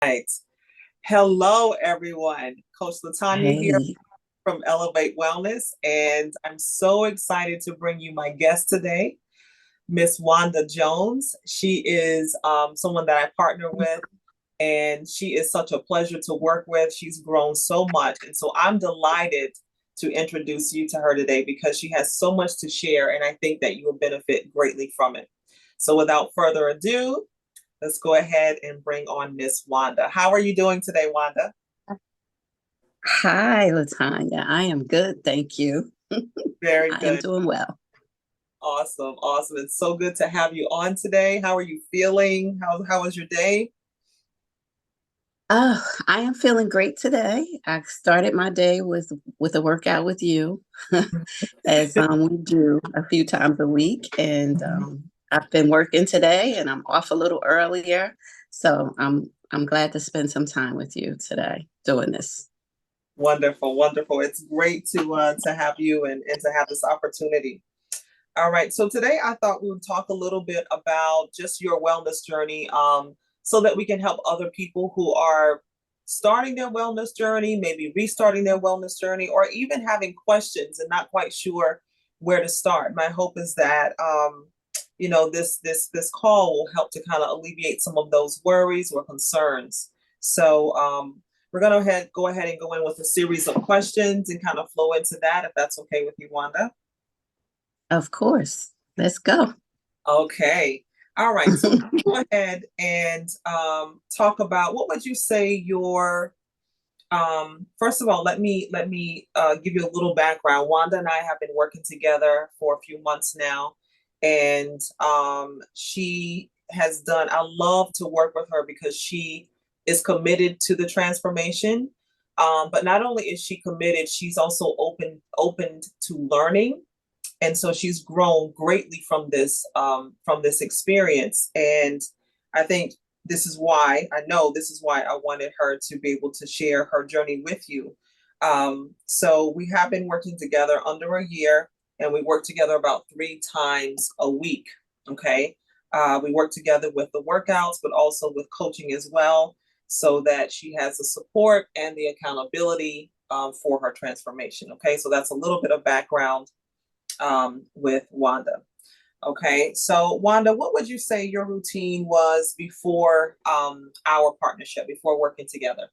Right. Hello, everyone. Coach Latanya here Hey, from Elevate Wellness, and I'm so excited to bring you my guest today, Miss Wanda Jones. She is someone that I partner with, and she is such a pleasure to work with. She's grown so much, and so I'm delighted to introduce you to her today because she has so much to share, and I think that you will benefit greatly from it. So, without further ado, let's go ahead and bring on Miss Wanda. How are you doing today, Wanda? hi, Latanya. I am good, thank you. Very I am good. doing well. Awesome. Awesome. It's so good to have you on today. How are you feeling? How was your day? Oh, I am feeling great today. I started my day with a workout with you, as we do a few times a week, and I've been working today, and I'm off a little earlier, so I'm glad to spend some time with you today doing this. Wonderful, wonderful. It's great to have you and to have this opportunity. All right. So today I thought we would talk a little bit about just your wellness journey, so that we can help other people who are starting their wellness journey, maybe restarting their wellness journey, or even having questions and not quite sure where to start. My hope is that this call will help to kind of alleviate some of those worries or concerns. So we're gonna go ahead and go in with a series of questions and kind of flow into that, if that's okay with you, Wanda. Of course, let's go. Okay. All right. So go ahead and talk about what would you say your first of all, let me give you a little background. Wanda and I have been working together for a few months now, and she has done. I love to work with her because she is committed to the transformation. But not only is she committed, she's also open to learning, and so she's grown greatly from this experience. And I think this is why I wanted her to be able to share her journey with you. So we have been working together under a year, and we work together about 3 times a week. Okay. We work together with the workouts, but also with coaching as well, so that she has the support and the accountability for her transformation. Okay, so that's a little bit of background with Wanda. Okay, so Wanda, what would you say your routine was before our partnership, before working together?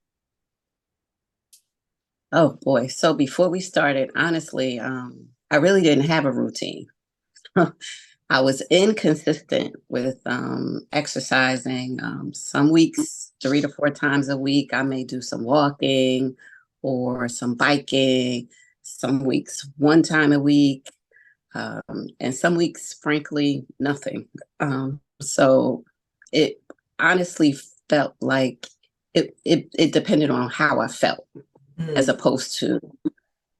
Oh boy. So before we started, honestly, I really didn't have a routine. I was inconsistent with exercising. Some weeks, 3 to 4 times a week, I may do some walking or some biking. Some weeks, 1 time a week, and some weeks, frankly, nothing. So it honestly felt like it depended on how I felt, as Mm, opposed to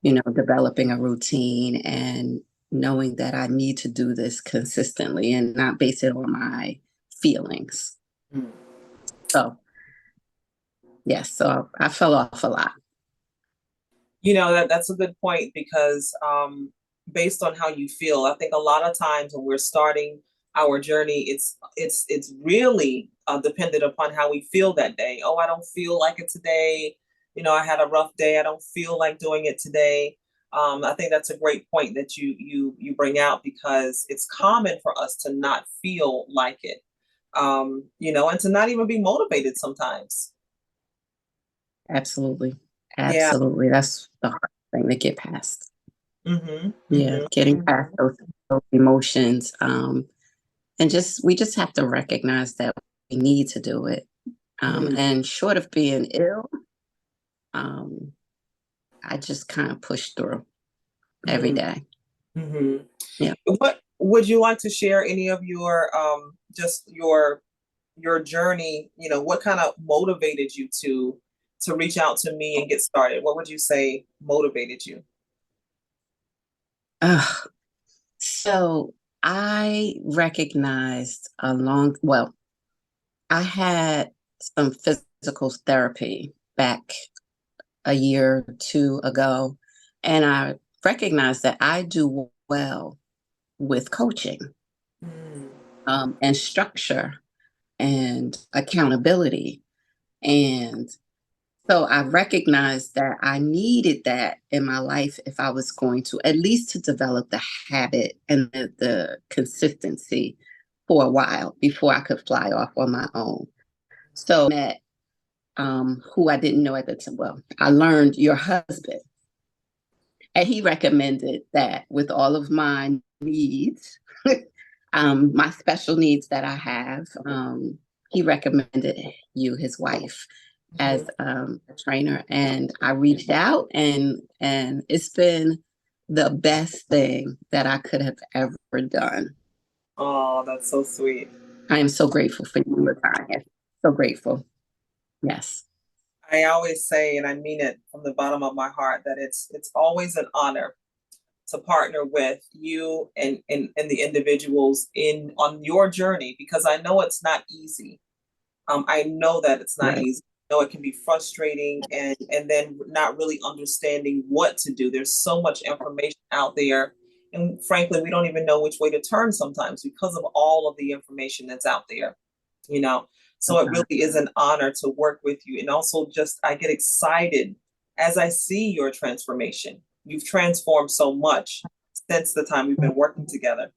developing a routine and knowing that I need to do this consistently and not base it on my feelings. mm. So, yes, so I fell off a lot. That's a good point because based on how you feel, I think a lot of times when we're starting our journey, it's really dependent upon how we feel that day. Oh, I don't feel like it today. I had a rough day. I don't feel like doing it today. I think that's a great point that you bring out because it's common for us to not feel like it, and to not even be motivated sometimes. Absolutely. Yeah. Absolutely. That's the hard thing to get past. Hmm. Yeah, Hmm. getting past those emotions. And we just have to recognize that we need to do it. And short of being ill, um, I just kind of push through every Hmm. day. Hmm. Yeah. What would you like to share any of your just your journey? What kind of motivated you to reach out to me and get started? What would you say motivated you? Ugh. So I recognized I had some physical therapy back a year or two ago, and I recognized that I do well with coaching, Mm, and structure and accountability. And so I recognized that I needed that in my life if I was going to, at least to develop the habit and the consistency for a while before I could fly off on my own. So I met who I didn't know at the time. Well, I learned your husband, and he recommended that with all of my needs, my special needs that I have, he recommended you, his wife, as Mhm. a trainer. And I reached out, and it's been the best thing that I could have ever done. Oh, that's so sweet. I am so grateful for you, Latanya. So grateful. Yes. I always say, and I mean it from the bottom of my heart, that it's always an honor to partner with you and the individuals in on your journey, because I know it's not easy. I know that it's not Right. easy. I know it can be frustrating, and then not really understanding what to do. There's so much information out there, and frankly, we don't even know which way to turn sometimes because of all of the information that's out there. You know, so it really is an honor to work with you, and also just I get excited as I see your transformation. You've transformed so much since the time we've been working together.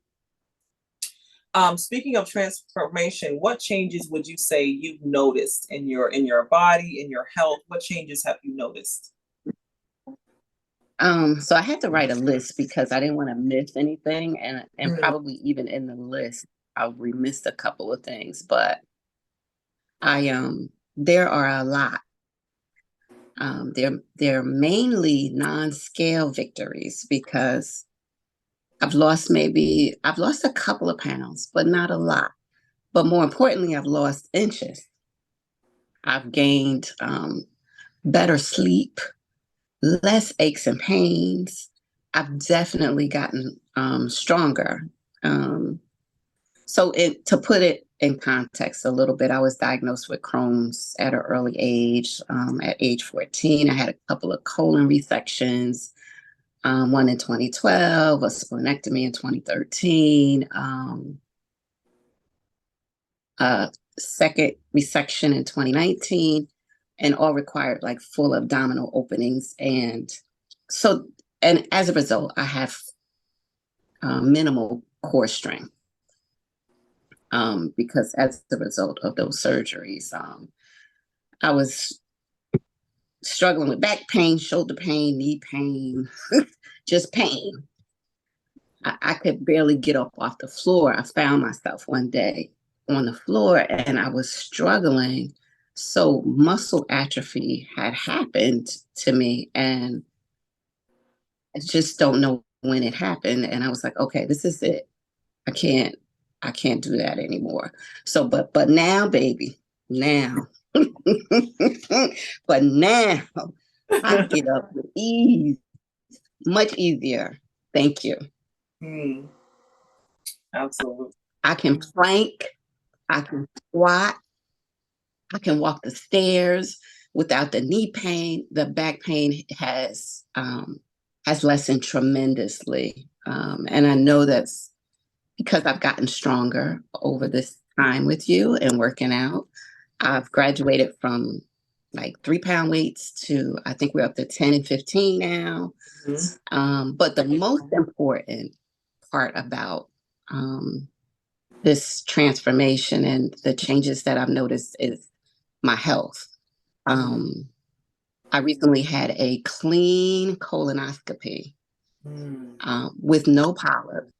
Speaking of transformation, what changes would you say you've noticed in your body, in your health? What changes have you noticed? So I had to write a list because I didn't want to miss anything, and Mm, probably even in the list, we missed a couple of things. But I there are a lot. They're mainly non-scale victories because I've lost a couple of pounds, but not a lot. But more importantly, I've lost inches. I've gained better sleep, less aches and pains. I've definitely gotten stronger. Um, to put it in context a little bit, I was diagnosed with Crohn's at an early age. At age 14, I had a couple of colon resections, one in 2012, a splenectomy in 2013, a second resection in 2019, and all required like full abdominal openings. So, and as a result, I have minimal core strength because as a result of those surgeries, I was struggling with back pain, shoulder pain, knee pain, just pain. I could barely get up off the floor. I found myself one day on the floor and I was struggling. So muscle atrophy had happened to me, and I just don't know when it happened. And I was like, okay, this is it. I can't, I can't do that anymore. So, but now, baby, now, but now I get up with ease, much easier. Thank you. mm, absolutely. I can plank, I can squat, I can walk the stairs without the knee pain. The back pain has lessened tremendously, and I know that's because I've gotten stronger over this time with you and working out. I've graduated from like 3 pound weights to I think we're up to 10 and 15 now. Mhm. But the most important part about um, this transformation and the changes that I've noticed is my health. Mhm. Um, I recently had a clean colonoscopy Mm. with no polyps,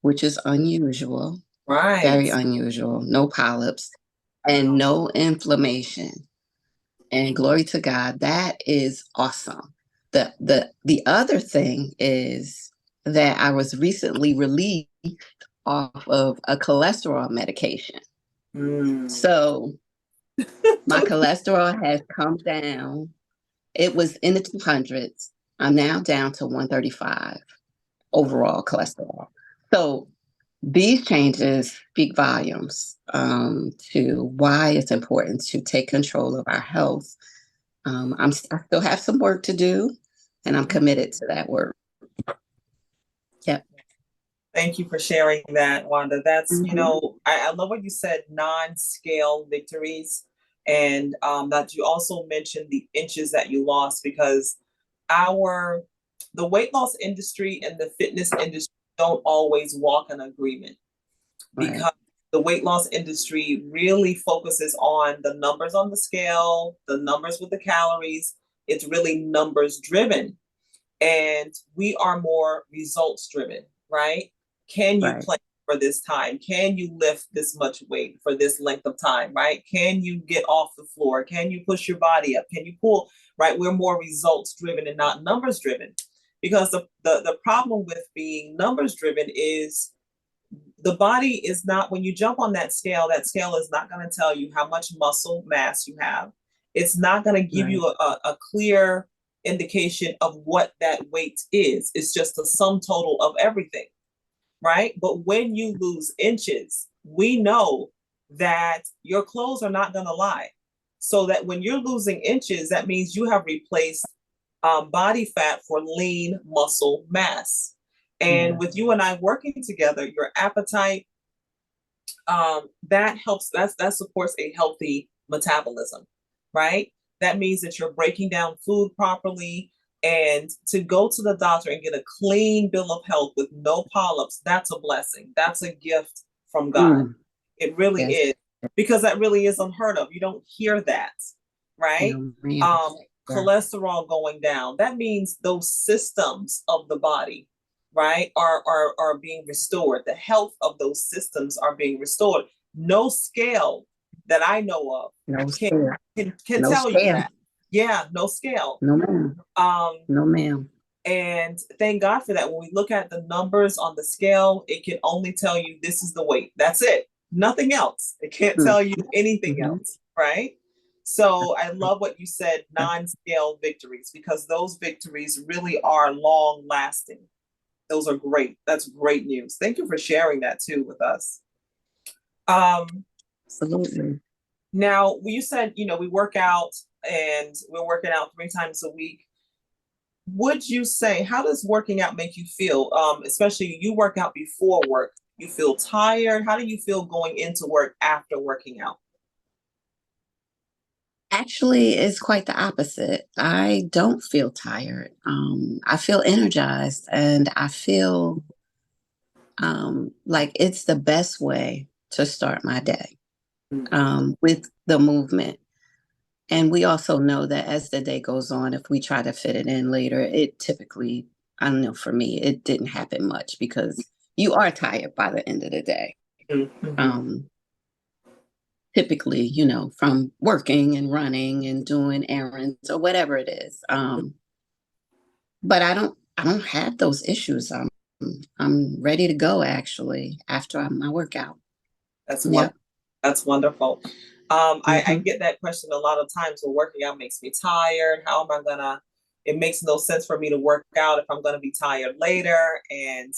which is unusual, very Right. unusual, no polyps and Wow. no inflammation. And glory to God, that is awesome. The other thing is that I was recently released off of a cholesterol medication. Mm. So my cholesterol has come down. It was in the 200s. I'm now down to 135 overall cholesterol. So these changes speak volumes to why it's important to take control of our health. I still have some work to do, and I'm committed to that work. Yep. Thank you for sharing that, Wanda. That's, Mm-hmm. I love what you said, non-scale victories. and that you also mentioned the inches that you lost, because our the weight loss industry and the fitness industry don't always walk in agreement, Right. because the weight loss industry really focuses on the numbers on the scale, the numbers with the calories. It's really numbers driven. And we are more results driven, right? Can you Right. plan for this time? Can you lift this much weight for this length of time, right? Can you get off the floor? Can you push your body up? Can you pull, right? We're more results driven and not numbers driven. Because the problem with being numbers driven is the body is not, when you jump on that scale is not going to tell you how much muscle mass you have. It's not going to give Right. you a clear indication of what that weight is. It's just a sum total of everything, right? But when you lose inches, we know that your clothes are not going to lie. So that when you're losing inches, that means you have replaced body fat for lean muscle mass. And Yeah. with you and I working together, your appetite, that helps, that supports a healthy metabolism, right? That means that you're breaking down food properly. And to go to the doctor and get a clean bill of health with no polyps, that's a blessing. That's a gift from God. Mm. It really Yes. is, because that really is unheard of. You don't hear that, right? No, ma'am. Um, Yeah. Cholesterol going down. That means those systems of the body, right, are being restored. The health of those systems are being restored. No scale that I know of No can scale. can No tell you scale. that. Yeah, no scale. No, ma'am. Um, No, ma'am. and thank God for that. When we look at the numbers on the scale, it can only tell you this is the weight. That's it. Nothing else. It can't Mm. tell you anything Mm-hmm. else, right? So I love what you said, non-scale victories, because those victories really are long lasting. Those are great. That's great news. Thank you for sharing that too with us. Um, Absolutely. Now, you said, we work out and we're working out 3 times a week. Would you say, how does working out make you feel? Especially you work out before work. You feel tired? How do you feel going into work after working out? Actually, it's quite the opposite. I don't feel tired. I feel energized and I feel like it's the best way to start my day with the movement. And we also know that as the day goes on, if we try to fit it in later, it typically, I don't know, for me, it didn't happen much because you are tired by the end of the day. Mm-hmm. Um, Typically, from working and running and doing errands or whatever it is. But I don't have those issues. I'm ready to go actually after my workout. That's one. Yep. That's wonderful. I Hmm. get that question a lot of times. Well, working out makes me tired. How am I gonna? It makes no sense for me to work out if I'm gonna be tired later, and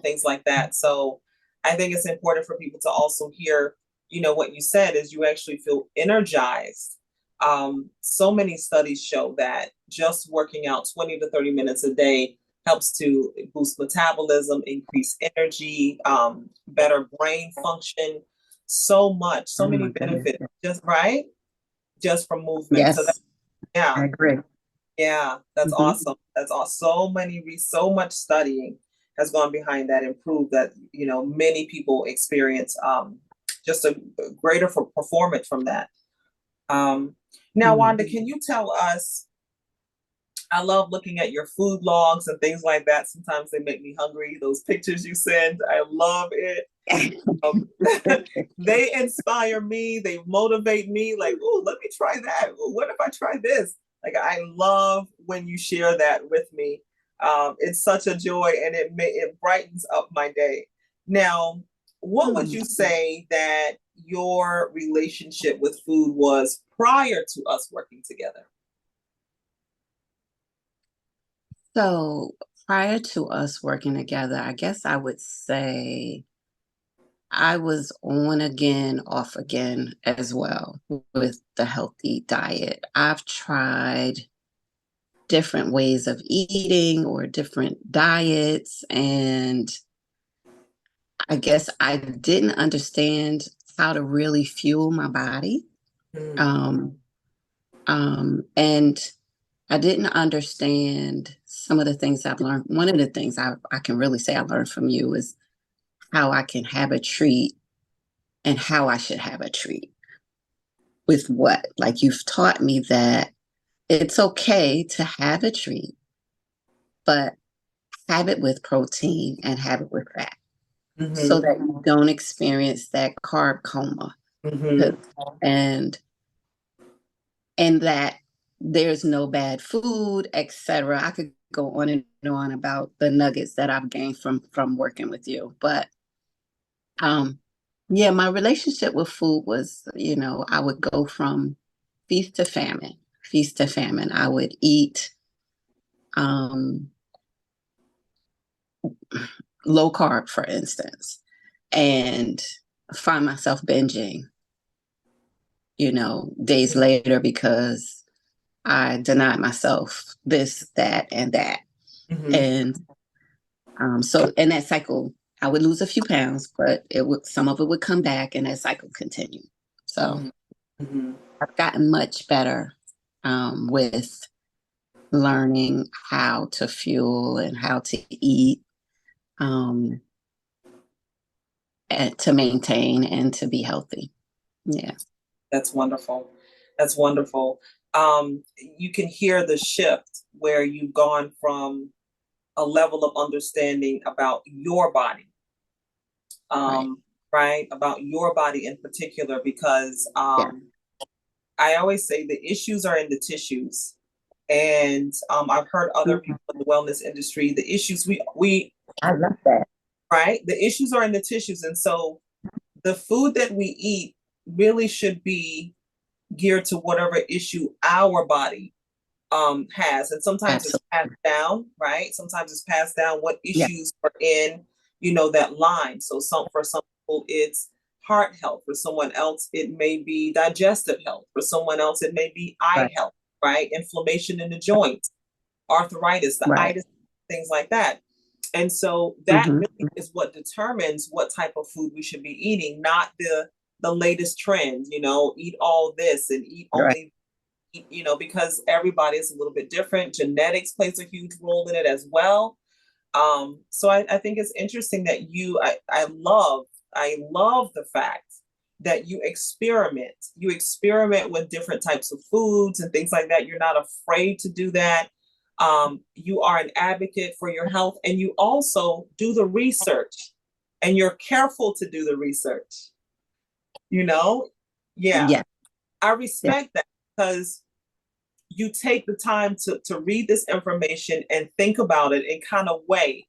things like that. So I think it's important for people to also hear, what you said is you actually feel energized. So many studies show that just working out 20 to 30 minutes a day helps to boost metabolism, increase energy, better brain function, so much, so Oh many my goodness. benefits, just right, just from movement. So that, Yes, yeah, I agree. yeah, that's Hmm. awesome. That's awesome. So much studying has gone behind that and proved that many people experience just a greater performance from that. Um, Now, Wanda, Hmm. can you tell us? I love looking at your food logs and things like that. Sometimes they make me hungry. Those pictures you send, I love it. Um, they inspire me. They motivate me. Like, oh, let me try that. Ooh, what if I try this? Like, I love when you share that with me. It's such a joy, and it brightens up my day. Now, what would Hmm. you say that your relationship with food was prior to us working together? So prior to us working together, I guess I would say I was on again, off again as well with the healthy diet. I've tried different ways of eating or different diets, and I guess I didn't understand how to really fuel my body. Mm. Um, and I didn't understand some of the things I've learned. One of the things I can really say I learned from you is how I can have a treat and how I should have a treat with what. Like you've taught me that it's okay to have a treat, but have it with protein and have it with fat so Mm-hmm. that you don't experience that carb coma. Mm-hmm. And and that there's no bad food, etc. I could go on and on about the nuggets that I've gained from working with you. But um yeah, my relationship with food was, I would go from feast to famine, feast to famine. I would eat um low carb, for instance, and find myself binging, days later because I denied myself this, that, and that. Mm-hmm. And so in that cycle, I would lose a few pounds, but some of it would come back and that cycle continued. So Mm-hmm. I've gotten much better with learning how to fuel and how to eat, um, and to maintain and to be healthy. Yeah. That's wonderful. That's wonderful. You can hear the shift where you've gone from a level of understanding about your body, Right. right? About your body in particular, because Yeah. I always say the issues are in the tissues. And I've heard other Mhm. people in the wellness industry, the issues we I love that. right, the issues are in the tissues, and so the food that we eat really should be geared to whatever issue our body has. And sometimes it's Absolutely. passed down, right? Sometimes it's passed down what Yeah. issues are in, that line. So for some people it's heart health, for someone else it may be digestive health, for someone else it may be eye Right. health, right? Inflammation in the joints, arthritis, the Right. itis, things like that. And so that Hmm. really is what determines what type of food we should be eating, not the latest trends, eat all this and eat Right. only, because everybody is a little bit different. Genetics plays a huge role in it as well. So I think it's interesting that I love the fact that you experiment with different types of foods and things like that. You're not afraid to do that. You are an advocate for your health, and you also do the research, and you're careful to do the research. You know, yeah, Yeah. I Yeah. respect that because you take the time to read this information and think about it and kind of weigh,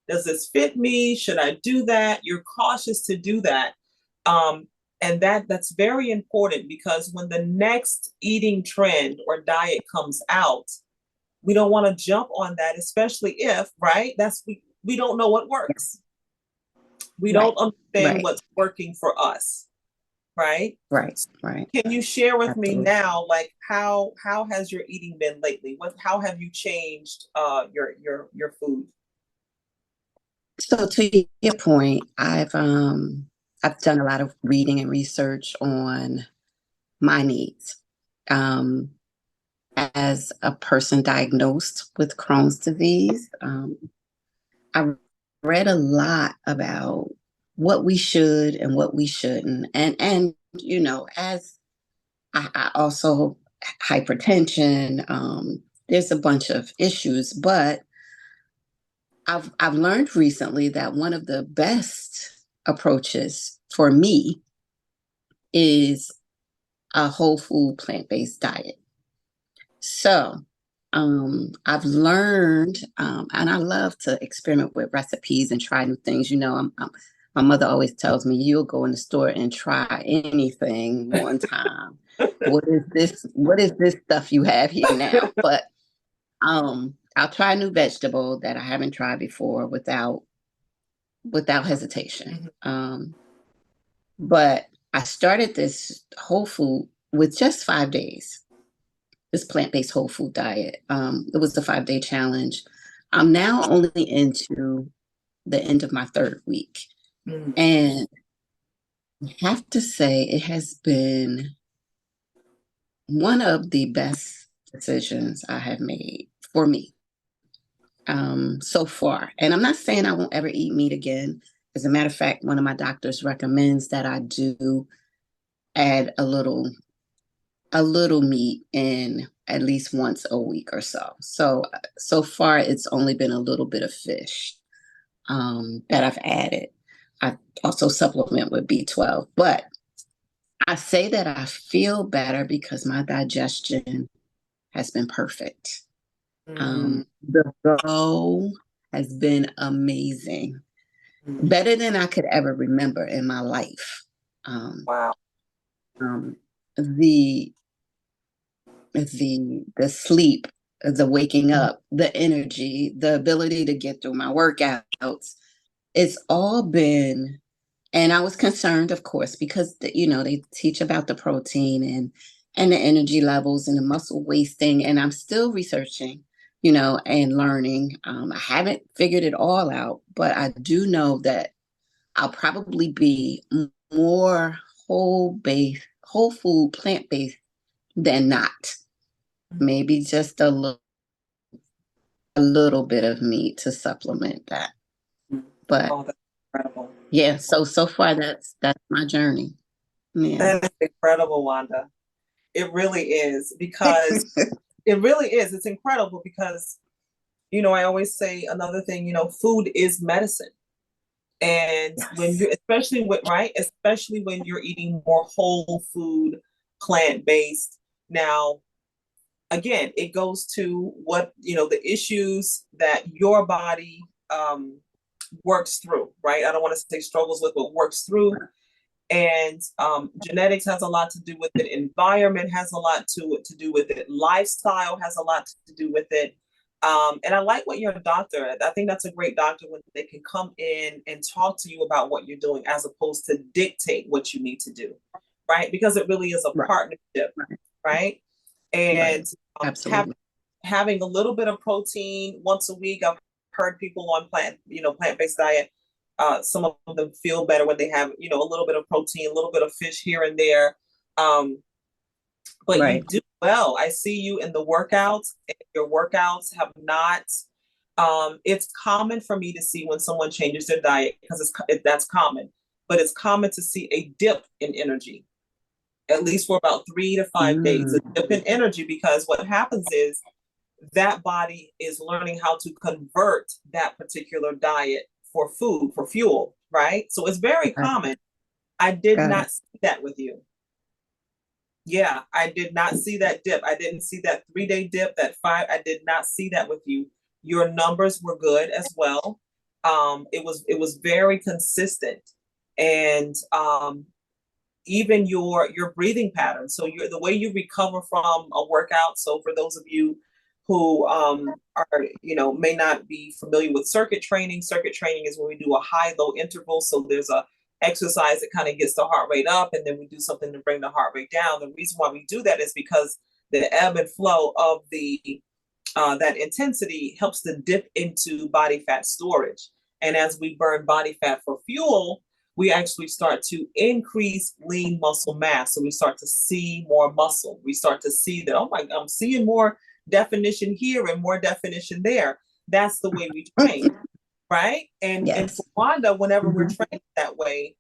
does this fit me? Should I do that? You're cautious to do that. Um, and that's very important because when the next eating trend or diet comes out, we don't want to jump on that, especially if, right? We don't know what works. We Right. don't understand Right. what's working for us, right? Right. Right. Can you share with me Absolutely. now, like how has your eating been lately? How have you changed your food? So to your point, I've done a lot of reading and research on my needs. Um, as a person diagnosed with Crohn's disease, I read a lot about what we should and what we shouldn't, and as I also hypertension. There's a bunch of issues, but I've learned recently that one of the best approaches for me is a whole food plant-based diet. So I've learned, and I love to experiment with recipes and try new things. My mother always tells me you'll go in the store and try anything one time. What is this? What is this stuff you have here now? But I'll try a new vegetable that I haven't tried before without hesitation. Mhm. But I started this whole food with just 5 days, this plant based whole food diet. It was the 5 day challenge. I'm now only into the end of my third week. Mm. And I have to say, it has been one of the best decisions I have made for me so far. And I'm not saying I won't ever eat meat again. As a matter of fact, one of my doctors recommends that I do add a little meat in at least once a week or so. So far it's only been a little bit of fish that I've added. I also supplement with B12, but I say that I feel better because my digestion has been perfect. Mm, The flow has been amazing, mm. better than I could ever remember in my life. Um, Wow. um, the the sleep, the waking up, the energy, the ability to get through my workouts, it's all been. And I was concerned, of course, because they teach about the protein and the energy levels and the muscle wasting, and I'm still researching, and learning. I haven't figured it all out, but I do know that I'll probably be more whole food, plant based than not. Maybe just a little bit of meat to supplement that. Mm. But Oh, that's incredible. yeah, so far that's my journey. Yeah. That is incredible, Wanda. It really is because it really is. It's incredible because, I always say another thing, food is medicine. And when Yes. you're, especially with, right, especially when you're eating more whole food, plant-based. Now, again, it goes to what, the issues that your body works through, right? I don't want to say struggles with, but works through. And genetics has a lot to do with it. Environment has a lot to do with it. Lifestyle has a lot to do with it. And I like what your doctor, I think that's a great doctor when they can come in and talk to you about what you're doing as opposed to dictate what you need to do, right? Because it really is a Right. partnership, Right. right? Right. And Absolutely. having a little bit of protein once a week. I've heard people on plant-based diet. Some of them feel better when they have, a little bit of protein, a little bit of fish here and there. Um, but you Right. do well. I see you in the workouts, and your workouts have not. It's common for me to see when someone changes their diet because that's common, but it's common to see a dip in energy, at least for about 3 to 5 days, a dip in Mm. energy because what happens is that body is learning how to convert that particular diet for food, for fuel, right? So it's very Got it. common. I did Got it. not see that with you. Yeah, I did not see that dip. I didn't see that 3 day dip, that five. I did not see that with you. Your numbers were good as well. It was very consistent, and even your breathing pattern. So the way you recover from a workout. So for those of you who are may not be familiar with circuit training is when we do a high low interval. So there's a exercise that kind of gets the heart rate up, and then we do something to bring the heart rate down. The reason why we do that is because the ebb and flow of the that intensity helps to dip into body fat storage. And as we burn body fat for fuel, we actually start to increase lean muscle mass. So we start to see more muscle. We start to see that, oh my, I'm seeing more definition here and more definition there. That's the way we train, right? And for Yes. Wanda, whenever we're Mhm. training that way,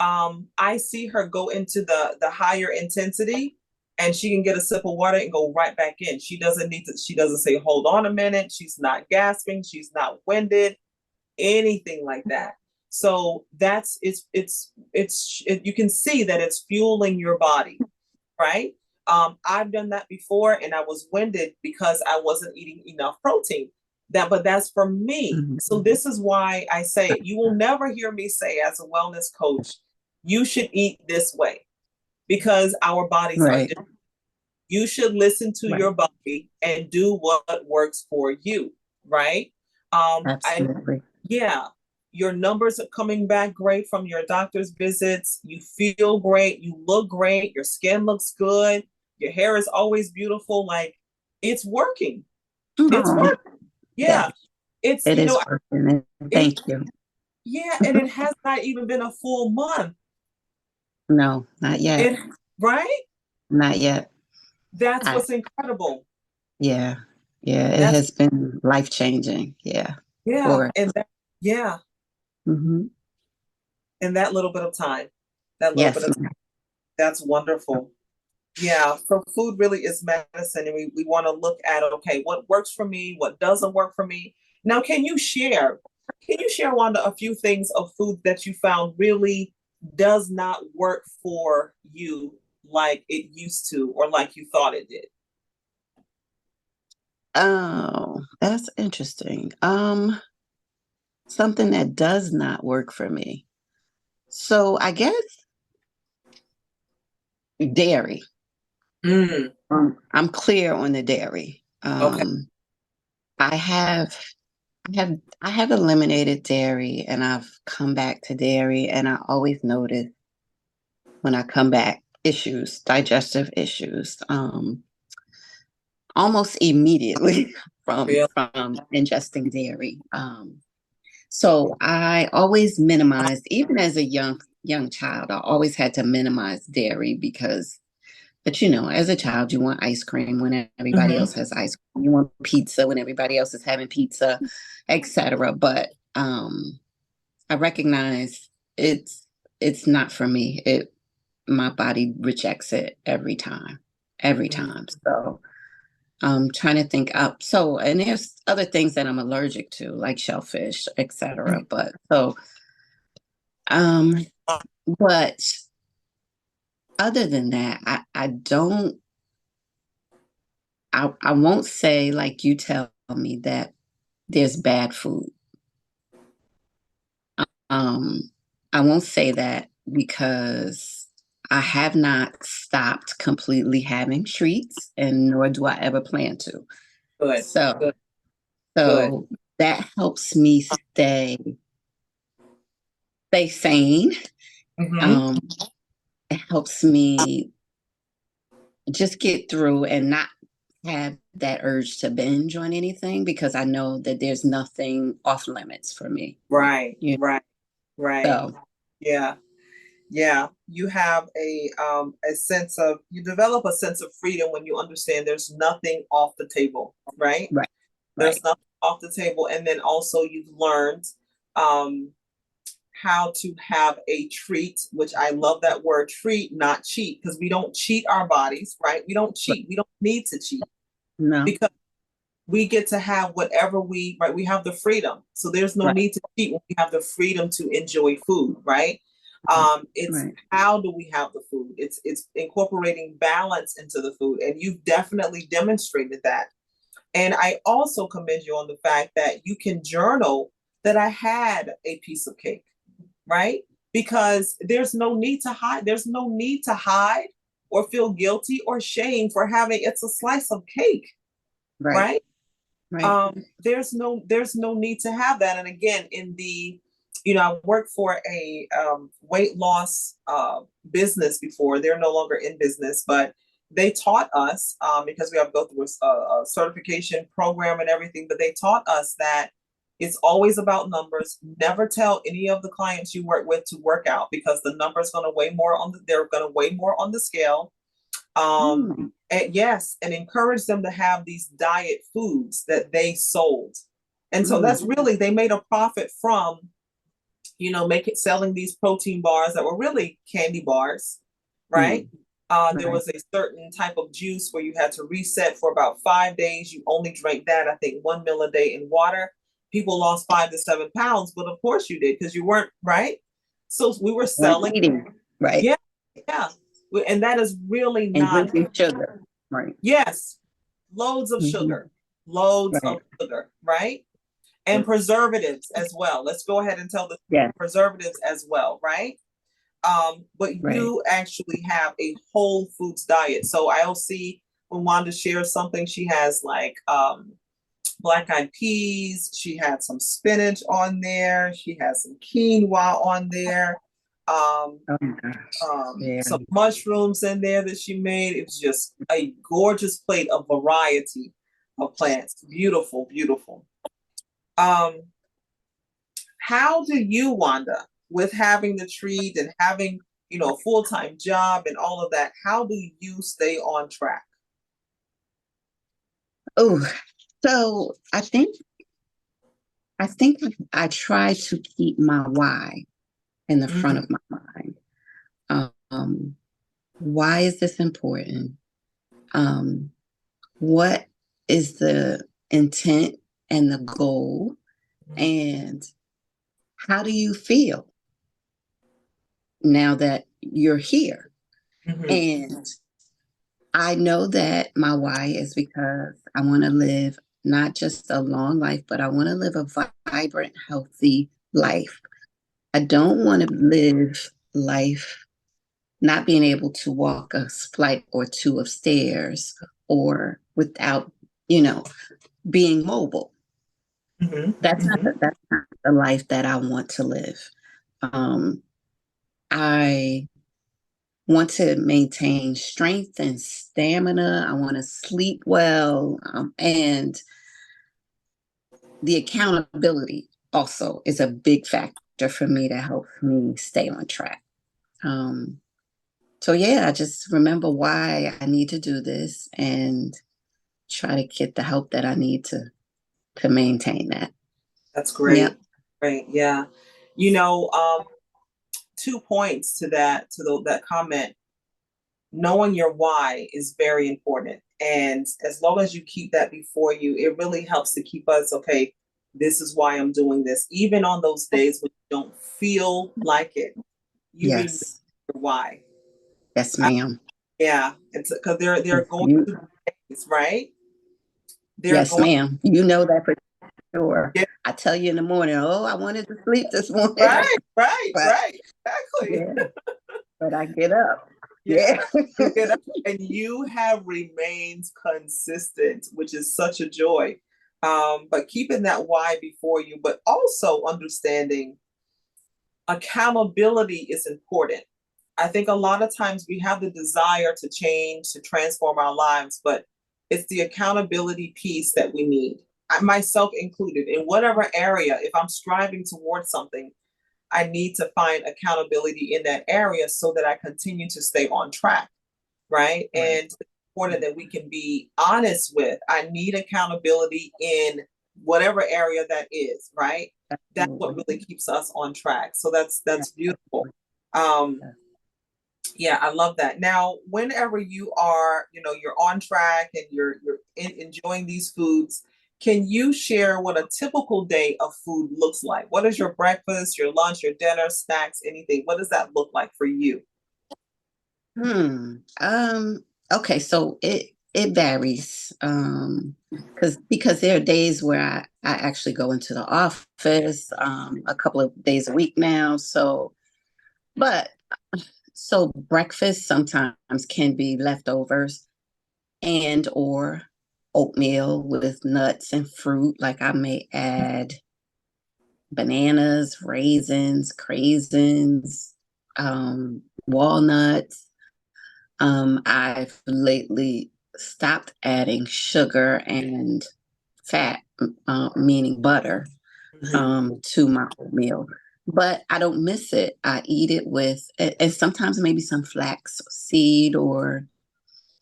I see her go into the higher intensity and she can get a sip of water and go right back in. She doesn't say, hold on a minute. She's not gasping. She's not winded, anything like that. So you can see that it's fueling your body, right? I've done that before and I was winded because I wasn't eating enough protein. But that's for me. Mhm. So this is why I say you will never hear me say as a wellness coach, you should eat this way because our bodies are Right. different. You should listen to Right. your body and do what works for you, right? I Absolutely. Yeah, your numbers are coming back great from your doctor's visits. You feel great, you look great, your skin looks good, your hair is always beautiful. Like it's working. It's Oh, working. Yeah. yes, It's it is working. And it thank you. yeah, and it has not even been a full month. No, not yet. It right? Not yet. That's I, what's incredible. yeah, yeah, it That's has been life changing. Yeah, yeah, for and that yeah, hmm in that little bit of time, that little bit yes, of ma'am. that's wonderful. Yeah, so food really is medicine, and we want to look at okay, what works for me, what doesn't work for me. Now, can you share, Wanda, a few things of food that you found really does not work for you like it used to, or like you thought it did? Oh, that's interesting. Something that does not work for me. So I guess dairy. Mm, I'm clear on the dairy. okay. I have I have eliminated dairy and I've come back to dairy and I always notice when I come back issues, digestive issues, almost immediately Real. from ingesting dairy. So I always minimized, even as a young child, I always had to minimize dairy because, but you know, as a child, you want ice cream when everybody Hmm. else has ice cream. You want pizza when everybody else is having pizza, etc. But I recognize it's not for me. It My body rejects it every time. So I'm trying to think up. So and there's other things that I'm allergic to, like shellfish, etc. But so um, but other than that, I don't I won't say like you tell me that there's bad food. Um, I won't say that because I have not stopped completely having treats, and nor do I ever plan to. Good, So, good, good. so that helps me stay sane. Hmm. Um, it helps me just get through and not have that urge to binge on anything because I know that there's nothing off limits for me. Right, You right, right. know, Yeah. Yeah, you have a sense of you develop a sense of freedom when you understand there's nothing off the table, right? right, There's right, nothing off the table, and then also you've learned um, how to have a treat, which I love that word treat, not cheat, because we don't cheat our bodies, right? We don't right. cheat. We don't need to cheat No, because we get to have whatever right, we have the freedom, so there's no right, need to cheat when we have the freedom to enjoy food, right? right, It's right. how do we have the food, it's incorporating balance into the food, and you've definitely demonstrated that. And I also commend you on the fact that you can journal that I had a piece of cake, right? Because there's no need to hide or feel guilty or shame for having it's a slice of cake, Right, right? right. There's no need to have that. And again, in the I worked for a weight loss business before. They're no longer in business, but they taught us because we have to go through a certification program and everything. But they taught us that it's always about numbers. Never tell any of the clients you work with to work out because the number's going to weigh more on they're going to weigh more on the scale. Mm, And yes, and encourage them to have these diet foods that they sold. And so mm, that's really, they made a profit from, making selling these protein bars that were really candy bars, right? mm. There Right. was a certain type of juice where you had to reset for about 5 days. You only drank that, I think, 1 meal a day in water. People lost 5 to 7 pounds, but of course you did because you weren't right. So we were Weren't selling, eating. Right. yeah, yeah, and that is really And not. drinking sugar. Right. Yes, loads of Hmm. sugar, loads of Right. sugar, right? And preservatives as well. Let's go ahead and tell the Yeah. preservatives as well, right? But Right. you actually have a whole foods diet. So I'll see when Wanda shares something, she has like black eyed peas, she had some spinach on there, she has some quinoa on there. Um, Oh my gosh. Yeah. some mushrooms in there that she made. It was just a gorgeous plate of variety of plants. Beautiful, beautiful. Um, how do you, Wanda, with having the treat and having, a full-time job and all of that, how do you stay on track? Oh, so I think I try to keep my why in the front Mhm, of my mind. Um, why is this important? Um, what is the intent and the goal? And how do you feel now that you're here? mhm, And I know that my why is because I want to live not just a long life, but I want to live a vibrant, healthy life. I don't want to live life not being able to walk a flight or two of stairs or without, you know, being mobile. mhm, That's mhm. that's not the life that I want to live. Um, I want to maintain strength and stamina. I want to sleep well, and the accountability also is a big factor for me to help me stay on track. Um, so yeah, I just remember why I need to do this and try to get the help that I need to maintain that. That's Yep. great. Great. Yeah. You know, 2 points to that comment. Knowing your why is very important. And as long as you keep that before you, it really helps to keep us, okay, this is why I'm doing this. Even on those days when you don't feel like it, you remember Yes. why. Yes, I, ma'am. yeah. It's because they're going You, to be days, right? They're yes, going, ma'am. You know that for sure. yeah, I tell you in the morning, oh, I wanted to sleep this morning, right, right, but right. Exactly. yeah, but I get up. Yeah. Yeah. You get up and you have remained consistent, which is such a joy. But keeping that why before you, but also understanding accountability is important. I think a lot of times we have the desire to change, to transform our lives, but it's the accountability piece that we need. I, myself included, in whatever area, if I'm striving towards something, I need to find accountability in that area so that I continue to stay on track, right? Right. And it's important that we can be honest with, I need accountability in whatever area that is, right? That's what Absolutely. really keeps us on track. So that's beautiful. Absolutely. Um, yeah, I love that. Now, whenever you are, you're on track and you're enjoying these foods, can you share what a typical day of food looks like? What is your breakfast, your lunch, your dinner, snacks, anything? What does that look like for you? Hmm. Okay, so it varies. Because there are days where I actually go into the office a couple of days a week now. But so breakfast sometimes can be leftovers and or oatmeal with nuts and fruit. Like I may add bananas, raisins, craisins, walnuts. I've lately stopped adding sugar and fat, meaning butter, Mhm. to my oatmeal. But I don't miss it. I eat it with, and sometimes maybe some flax seed or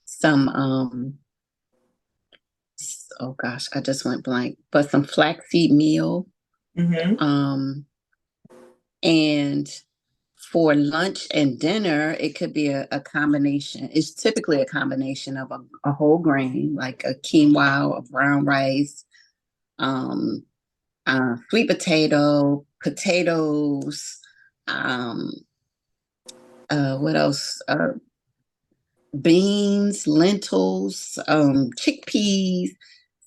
some, oh gosh, I just went blank, but some flaxseed meal. Mhm. Um, and for lunch and dinner, it could be a combination. It's typically a combination of a whole grain, like a quinoa, a brown rice, um, sweet potato, potatoes, um, what else? Beans, lentils, chickpeas,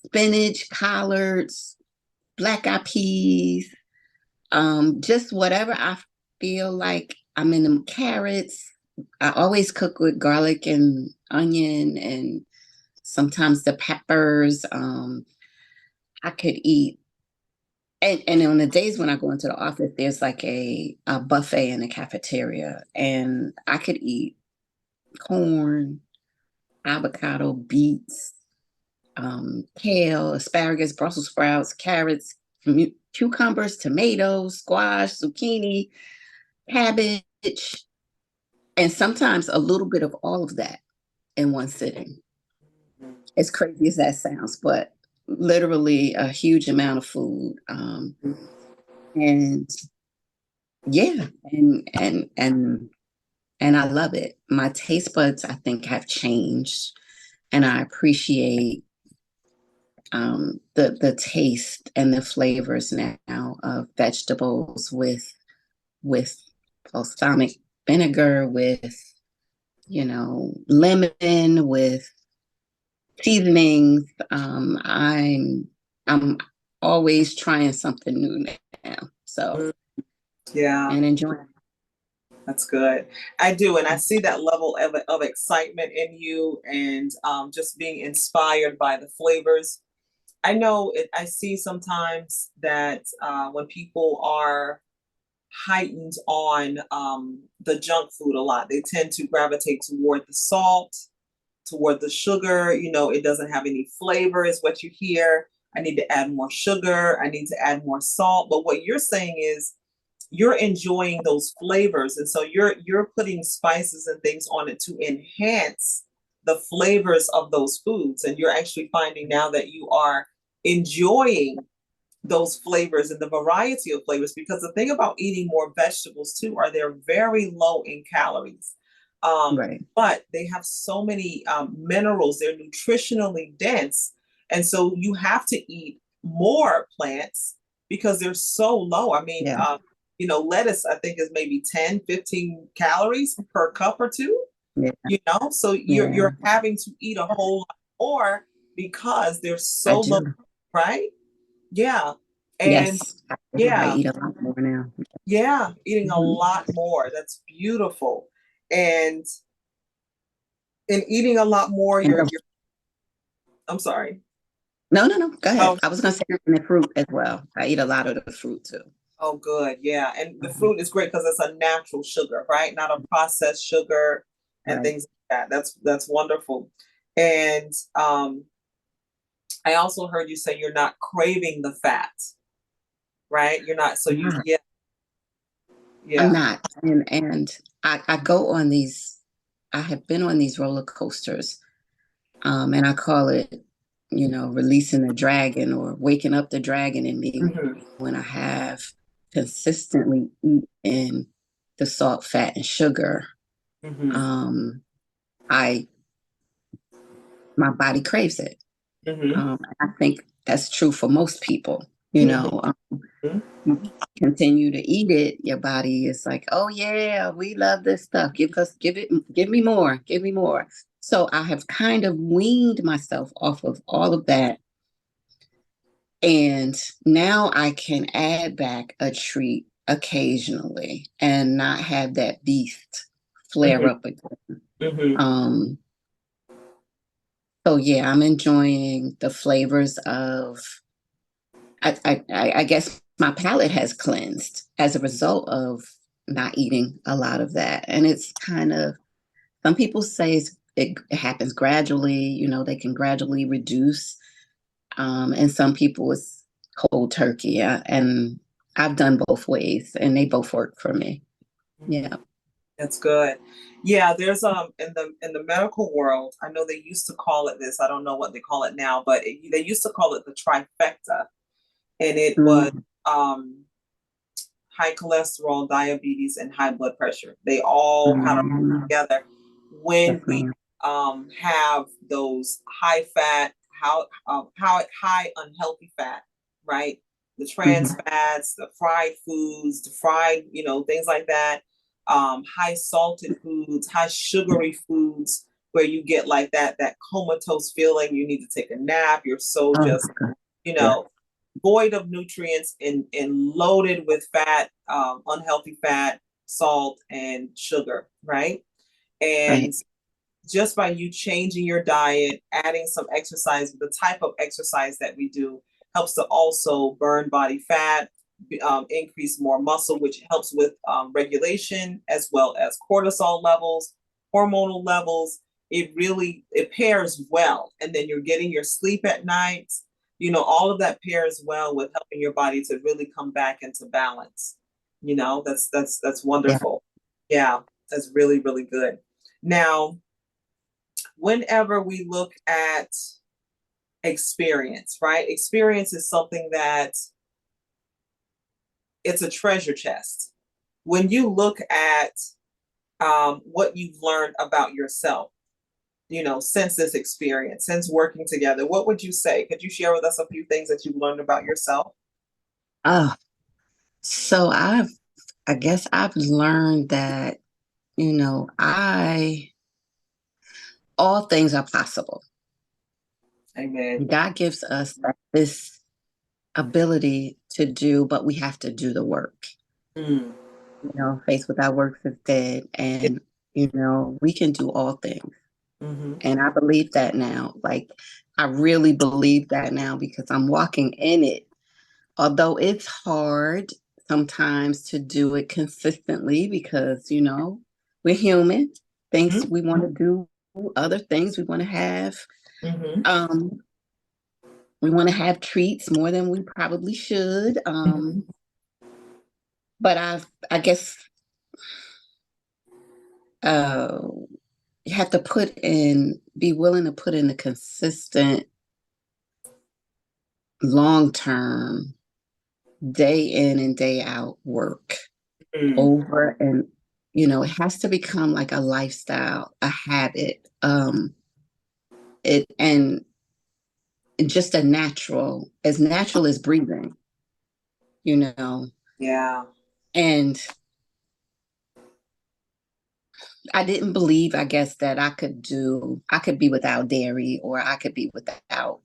spinach, collards, black eyed peas, just whatever I feel like. I'm in them carrots. I always cook with garlic and onion and sometimes the peppers. I could eat, and on the days when I go into the office, there's like a buffet in the cafeteria, and I could eat corn, avocado, beets, kale, asparagus, Brussels sprouts, carrots, cucumbers, tomatoes, squash, zucchini, cabbage, and sometimes a little bit of all of that in one sitting. as crazy as that sounds, but literally a huge amount of food. And yeah, and I love it. My taste buds, I think, have changed, and I appreciate the taste and the flavors now of vegetables with balsamic vinegar, with lemon, with seasonings. I'm always trying something new now. So Mm, yeah, and enjoying. that's good. I do, and I see that level of excitement in you, and just being inspired by the flavors. I know it. I see sometimes that when people are heightened on the junk food a lot, they tend to gravitate toward the salt, toward the sugar. It doesn't have any flavor, is what you hear. I need to add more sugar. I need to add more salt. But what you're saying is you're enjoying those flavors, and so you're putting spices and things on it to enhance the flavors of those foods, and you're actually finding now that you are enjoying those flavors and the variety of flavors, because the thing about eating more vegetables too are they're very low in calories, Right. but they have so many minerals. They're nutritionally dense, and so you have to eat more plants because they're so low. I mean, Yeah. lettuce I think is maybe 10, 15 calories per cup or two, Yeah. so you're Yeah. you're having to eat a whole lot more because they're I so low, do. right? Yeah. And Yes. I do. I yeah, eat a lot more now. yeah, eating a Mhm. lot more. That's beautiful. And in eating a lot more, And you're I'm sorry. no, no, no. Go ahead. Oh, I was gonna say and the fruit as well. I eat a lot of the fruit too. oh, good. Yeah. And the Mhm. fruit is great because it's a natural sugar, right? Not a processed sugar and Right. things like that. That's wonderful. And I also heard you say you're not craving the fat, right? You're not, so I'm you, not. yeah, I'm yeah. not. And I go on these. I have been on these roller coasters, and I call it, releasing the dragon or waking up the dragon in me Hmm. when I have consistently eaten the salt, fat, and sugar. Hmm. Um, I My body craves it. Hmm. I think that's true for most people. Hmm. You continue to eat it, your body is like, oh yeah, we love this stuff. Give me more, give me more. So I have kind of weaned myself off of all of that. And now I can add back a treat occasionally and not have that beast flare Hmm. up again. Hmm. Um, so yeah, I'm enjoying the flavors of I guess my palate has cleansed as a result of not eating a lot of that. And it's kind of, some people say it happens gradually, they can gradually reduce. And some people it's cold turkey. Yeah. And I've done both ways and they both work for me. Yeah. That's good. Yeah, there's in the medical world, I know they used to call it this. I don't know what they call it now, but they used to call it the trifecta, and it was Mm-hmm. um high cholesterol, diabetes, and high blood pressure. They all kind of Mm-hmm. together Yes, when we ma'am. have those high fat, how high unhealthy fat, right? The trans Mm-hmm. fats, the fried foods, the fried, things like that. High salted foods, high sugary foods, where you get like that comatose feeling. You need to take a nap. You're so Oh, just, good. you Yeah. know, void of nutrients and loaded with fat, unhealthy fat, salt, and sugar, right? And Right. just by you changing your diet, adding some exercise, the type of exercise that we do helps to also burn body fat, increase more muscle, which helps with regulation as well as cortisol levels, hormonal levels. It pairs well, and then you're getting your sleep at night. All of that pairs well with helping your body to really come back into balance. That's Yeah. wonderful. Yeah, that's really really good. Now, whenever we look at experience, right? Experience is something that it's a treasure chest. When you look at what you've learned about yourself, since this experience, since working together, what would you say? Could you share with us a few things that you've learned about yourself? Oh, so I guess I've learned that, all things are possible. Amen. God gives us this ability to do, but we have to do the work. Mm. Faith without works is dead. Yeah. And, we can do all things. Mm-hmm. And I believe that now. Like, I really believe that now because I'm walking in it. Although it's hard sometimes to do it consistently because, we're human. Things we want to do, other things we want to have. Mm-hmm. Um, we want to have treats more than we probably should. Mm-hmm. But I guess uh, you have to be willing to put in a consistent, long term, day in and day out work Mm. over and it has to become like a lifestyle, a habit, it and just as natural as breathing, you know. Yeah. And I didn't believe, I guess, that I could be without dairy or I could be without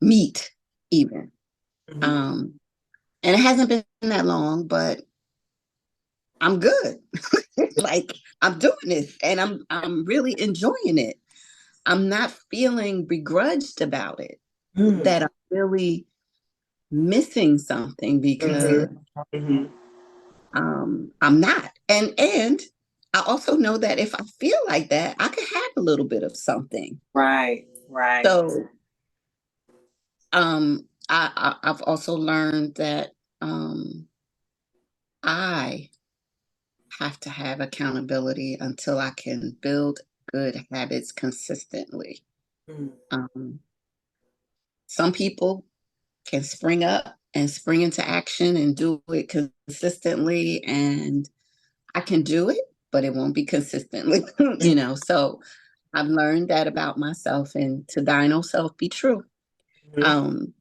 meat even. Mm-hmm. Um, and it hasn't been that long, but I'm good. Like I'm doing this and I'm really enjoying it. I'm not feeling begrudged about it, Mm. that I'm really missing something because Mm-hmm. Mm-hmm. I'm not. And I also know that if I feel like that, I could have a little bit of something. Right. Right. So I've also learned that I have to have accountability until I can build good habits consistently. Mm. Um, some people can spring up and spring into action and do it consistently, and I can do it, but it won't be consistently, So I've learned that about myself, and to thine own self be true. Mm-hmm. Um,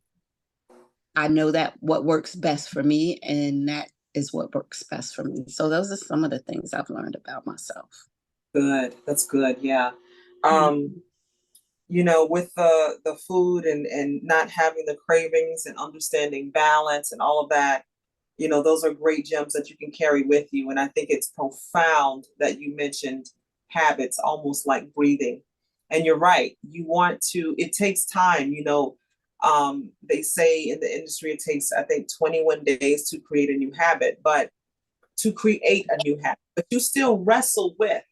I know that what works best for me, and that is what works best for me. So those are some of the things I've learned about myself. Good. That's good. Yeah. Mhm. Um, with the food and not having the cravings and understanding balance and all of that, those are great gems that you can carry with you. And I think it's profound that you mentioned habits, almost like breathing. And you're right. It takes time, they say in the industry, it takes, I think, 21 days to create a new habit, but to create a new habit, but you still wrestle with,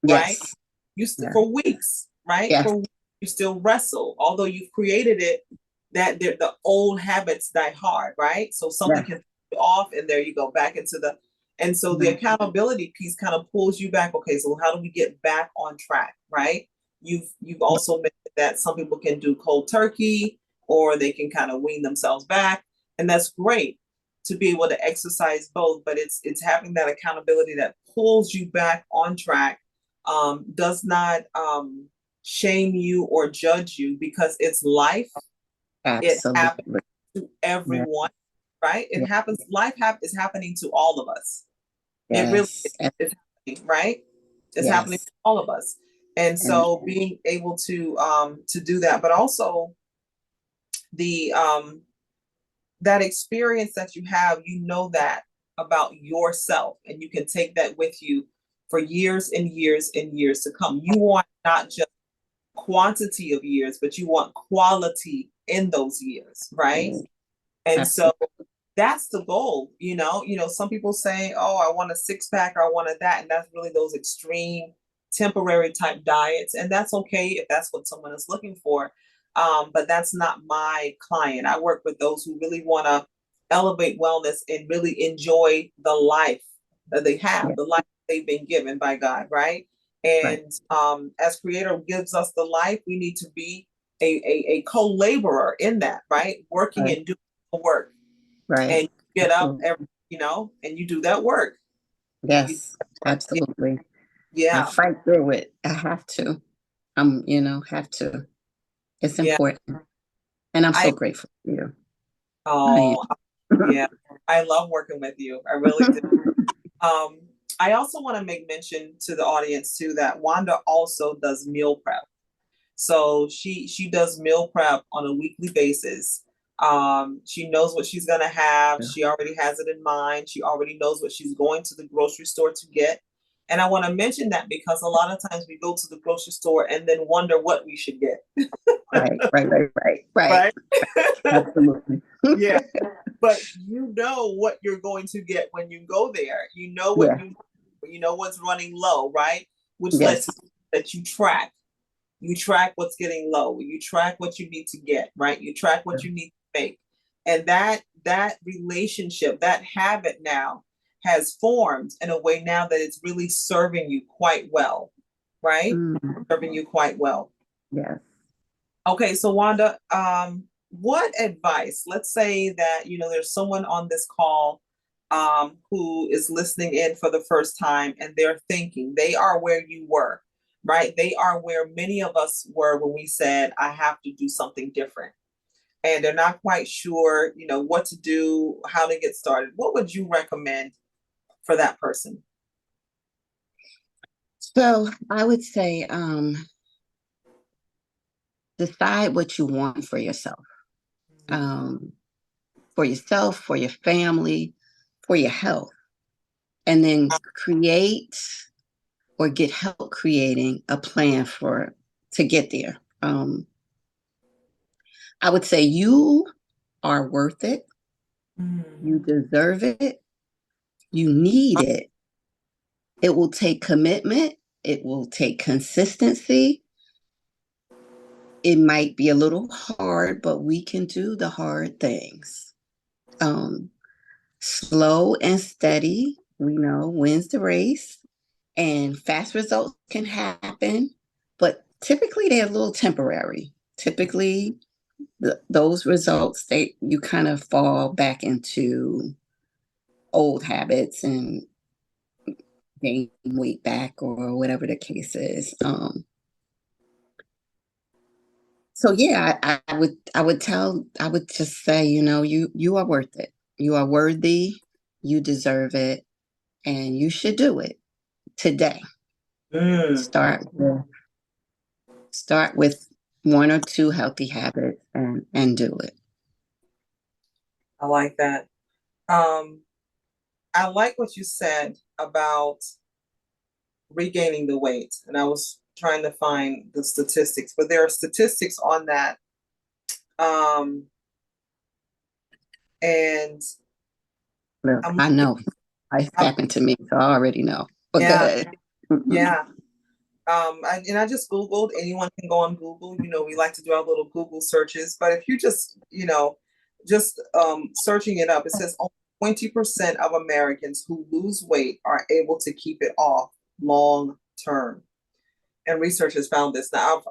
right? Yes. You Yeah. for weeks, right? Yes. For weeks, you still wrestle, although you've created it. That the old habits die hard, right? So something Yes. can off, and there you go back into the. And so the Mhm. accountability piece kind of pulls you back. Okay, so how do we get back on track, right? You've also mentioned that some people can do cold turkey, or they can kind of wean themselves back, and that's great to be able to exercise both. But it's having that accountability that pulls you back on track, does not shame you or judge you because it's life. It happens Absolutely. to Yeah. everyone, right? It Yeah. happens. Is happening to all of us. It really Yes. is happening, right? It's happening to Yes. all of us. And And so being able to do that, but also the that experience that you have, that about yourself, and you can take that with you for years and years and years to come. You want not just quantity of years, but you want quality in those years, right? And so absolutely. that's the goal. Some people say, oh, I want a six pack or I want a that. And that's really those extreme temporary type diets. And that's okay if that's what someone is looking for. But that's not my client. I work with those who really want to elevate wellness and really enjoy the life that they have, Yeah. the life they've been given by God, right? Right. And as creator gives us the life, we need to be a co-laborer in that, right? Working Right. and doing the work, Right. and you get up Absolutely. every, and you do that work. You do Yes, work. Yeah, absolutely. I yeah, fight through it. I have to. Have to. It's yeah. important. And I'm I so grateful for you. I Oh, am. yeah. I love working with you. I really do. Um, I also want to make mention to the audience too that Wanda also does meal prep. So she does meal prep on a weekly basis. She knows what she's gonna have. She already has it in mind. She already knows what she's going to the grocery store to get. And I want to mention that because a lot of times we go to the grocery store and then wonder what we should get. Right, right, right, right, right. Right? Absolutely. Yeah. But you know what you're going to get when you go there. You know what Yeah. you know what's running low, right? Which lets Yes. you that you track. You track what's getting low. You track what you need to get, right? You track what you need to make. And that relationship, that habit now has formed in a way now that it's really serving you quite well, right? Mm, Serving you quite well. yes. Okay, so Wanda, what advice? Let's say that there's someone on this call who is listening in for the first time, and they're thinking they are where you were, right? They are where many of us were when we said, "I have to do something different," and they're not quite sure, what to do, how to get started. What would you recommend for that person? So I would say decide what you want um, for yourself, for your family, for your health, and then create or get help creating a plan for to get there. I would say you are worth it. You Mm. deserve it. You need it. It will take commitment. It will take consistency. It might be a little hard, but we can do the hard things. Um, Slow and steady, we know, wins the race. And fast results can happen, but typically they're a little temporary. Typically, those results, you kind of fall back into old habits and gain weight back or whatever the case is. So yeah, I would just say, you are worth it. You are worthy. You deserve it, and you should do it today. Mm, Start with one or two healthy habits and do it. I like that. Um, I like what you said about regaining the weight. And I was trying to find the statistics, but there are statistics on that. Um, and Look, I'm, I know it's I'm happened to me, so I already know. But yeah, good. yeah. I just Googled, anyone can go on Google. We like to do our little Google searches, but if you just searching it up, it says only 20% of Americans who lose weight are able to keep it off long term. And research has found this. Now,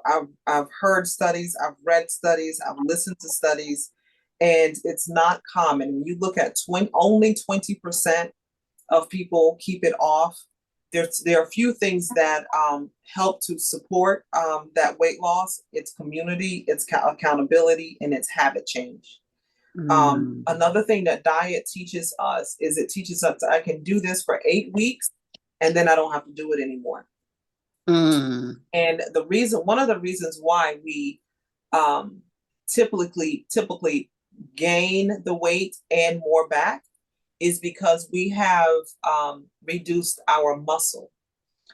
I've heard studies, I've read studies, I've listened to studies, and it's not common. When you look at only 20% of people keep it off. There are a few things that help to support that weight loss. It's community, it's accountability, and it's habit change. Mm, Another thing that diet teaches us is it teaches us I can do this for 8 weeks, and then I don't have to do it anymore. mm, And one of the reasons why we um, typically gain the weight and more back is because we have reduced our muscle.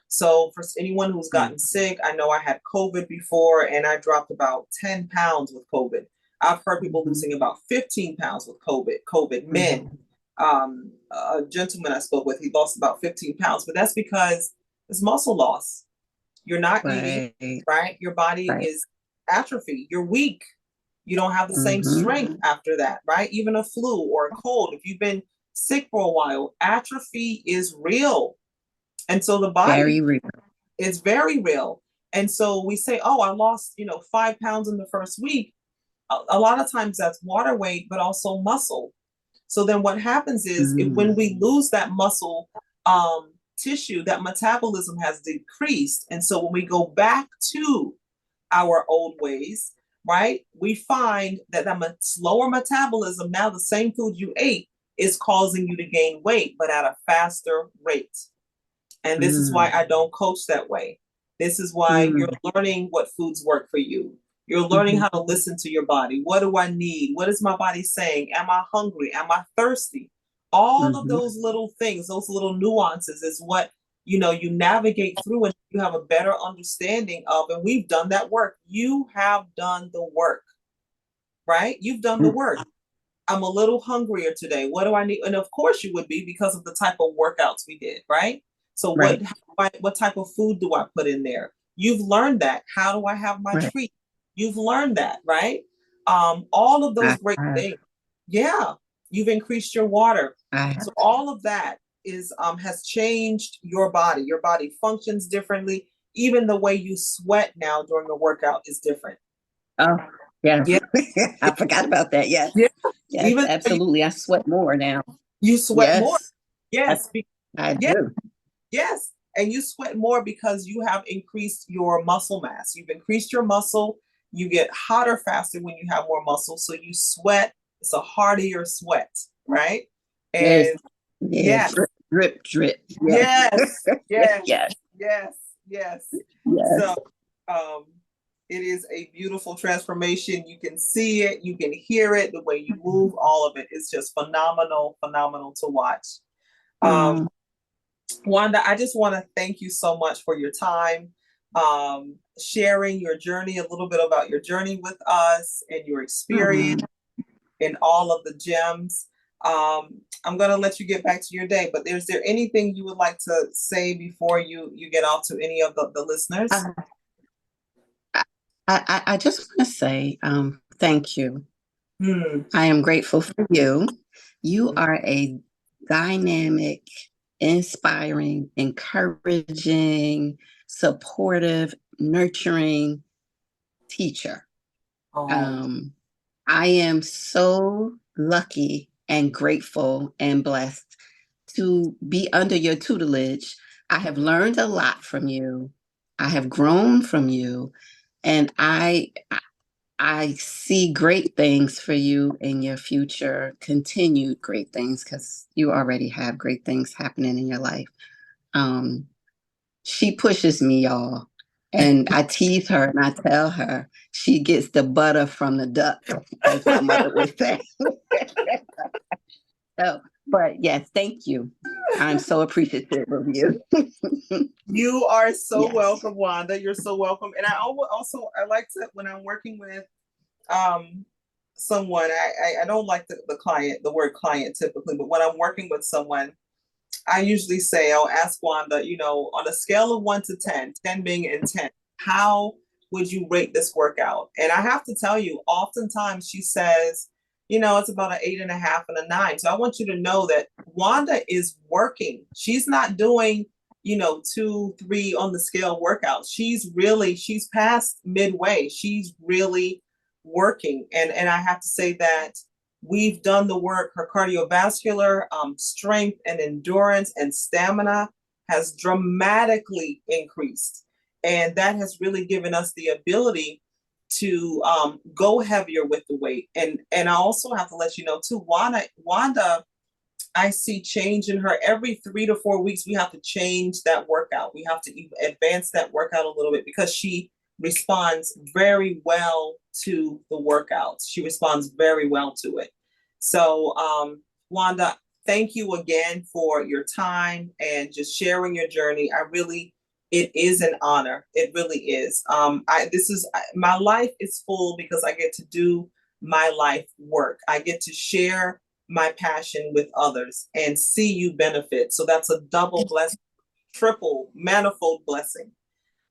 So for anyone who's mm, gotten sick, I know I had COVID before and I dropped about 10 pounds with COVID. I've heard people mhm, losing about 15 pounds with COVID men. mhm. A gentleman I spoke with, he lost about 15 pounds, but that's because it's muscle loss. You're not eating, Right, right? Your body right. is atrophy. You're weak. You don't have the same Hmm. strength after that, right? Even a flu or a cold, if you've been sick for a while, atrophy is real. And so the body Very real. is very real. And so we say, oh, I lost, 5 pounds in the first week. A lot of times that's water weight, but also muscle. So then what happens is when Mm, we lose that muscle tissue, that metabolism has decreased. And so when we go back to our old ways, right, we find that that slower metabolism, now the same food you ate is causing you to gain weight, but at a faster rate. And this is why mm, I don't coach that way. This is why you're mm, learning what foods work for you. You're learning mhm, how to listen to your body. What do I need? What is my body saying? Am I hungry? Am I thirsty? All of mhm. those little things, those little nuances is what you navigate through and you have a better understanding of. And we've done that work. You have done the work, right? You've done the Mm, work. I'm a little hungrier today. What do I need? And of course you would be because of the type of workouts we did, right? So right, what type of food do I put in there? You've learned that. How do I have my right. treat? You've learned that, right? All of those I great have, things. Yeah, you've increased your water. I So have. all of that is has changed your body. Your body functions differently. Even the way you sweat now during the workout is different. Oh, yes. Yeah, I forgot about that. Yes, yeah. yes, Even though absolutely. I sweat more now. you sweat more. Yes, I, Yes, I yes, do. yes. And you sweat more because you have increased your muscle mass. You've increased your muscle. You get hotter faster when you have more muscle. So you sweat. It's a heartier sweat, right? Yes, And yeah, yes, drip, drip, drip. Yes, yes, yes, yes, yes, yes. So yes. um, it is a beautiful transformation. You can see it, you can hear it, the way you move, all of it is just phenomenal, phenomenal to watch. Um, Mm, Wanda, I just want to thank you so much for your time, sharing your journey, a little bit about your journey with us and your experience mm. and all of the gems. I'm going to let you get back to your day, but is there anything you would like to say before you get off to any of the listeners? I, I just want to say thank you. Hmm. I am grateful for you. You are a dynamic, inspiring, encouraging, supportive, nurturing teacher. Oh, Um, I am so lucky and grateful and blessed to be under your tutelage. I have learned a lot from you. I have grown from you, and I see great things for you in your future, continued great things, because you already have great things happening in your life. Um, she pushes me, y'all. And I tease her and I tell her she gets the butter from the duck, as my mother would say. So, but yes, thank you. I'm so appreciative of you. you are so Yes. welcome, Wanda. You're so welcome. And I like to when I'm working with um someone, I don't like the word client typically, but when I'm working with someone, I usually say, I'll ask Wanda, on a scale of 1 to 10, 10 being intense, how would you rate this workout? And I have to tell you, oftentimes she says, it's about an 8.5 and a 9. So I want you to know that Wanda is working. She's not doing, 2, 3 on the scale workouts. She's past midway. She's really working. And I have to say that we've done the work. Her cardiovascular strength and endurance and stamina has dramatically increased. And that has really given us the ability to go heavier with the weight. And I also have to let you know too, Wanda, I see change in her every 3 to 4 weeks. We have to change that workout. We have to advance that workout a little bit because she responds very well to the workouts. She responds very well to it. So, Wanda, thank you again for your time and just sharing your journey. It is an honor. It really is. My life is full because I get to do my life work. I get to share my passion with others and see you benefit. So that's a double blessing, triple, manifold blessing.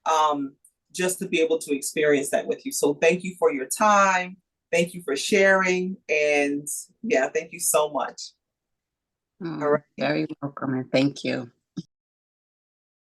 Um, just to be able to experience that with you. So thank you for your time. Thank you for sharing. And yeah, thank you so much. All right. Very welcome and thank you.